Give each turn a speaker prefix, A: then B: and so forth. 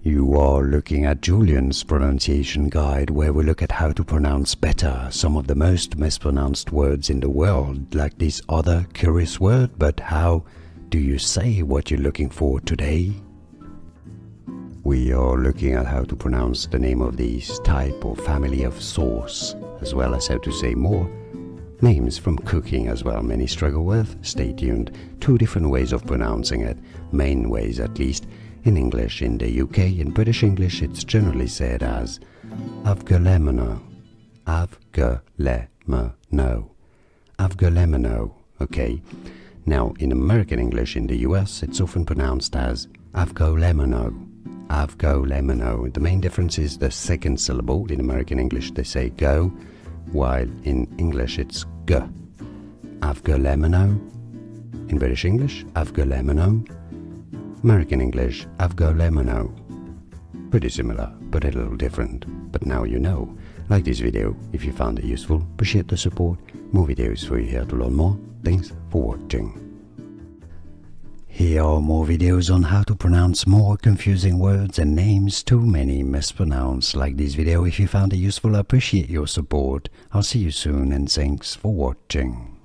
A: You are looking at Julian's pronunciation guide, where we look at how to pronounce better some of the most mispronounced words in the world, like this other curious word. But how do you say what you're looking for today? We are looking at how to pronounce the name of this type or family of sauce, as well as how to say more names from cooking as well. Many struggle with. Stay tuned. 2 different ways of pronouncing it, main ways at least. In English, in the UK, in British English, it's generally said as Avgolemono. Avgolemono. Avgolemono. Okay. Now, in American English, in the US, it's often pronounced as Avgolemono. Avgolemono. The main difference is the second syllable. In American English, they say go, while in English, it's g. Avgolemono. In British English, Avgolemono. American English, Avgolemono. Pretty similar, but a little different. But now you know. Like this video if you found it useful. Appreciate the support. More videos for you here to learn more. Thanks for watching. Here are more videos on how to pronounce more confusing words and names too many mispronounced. Like this video if you found it useful. I appreciate your support. I'll see you soon and thanks for watching.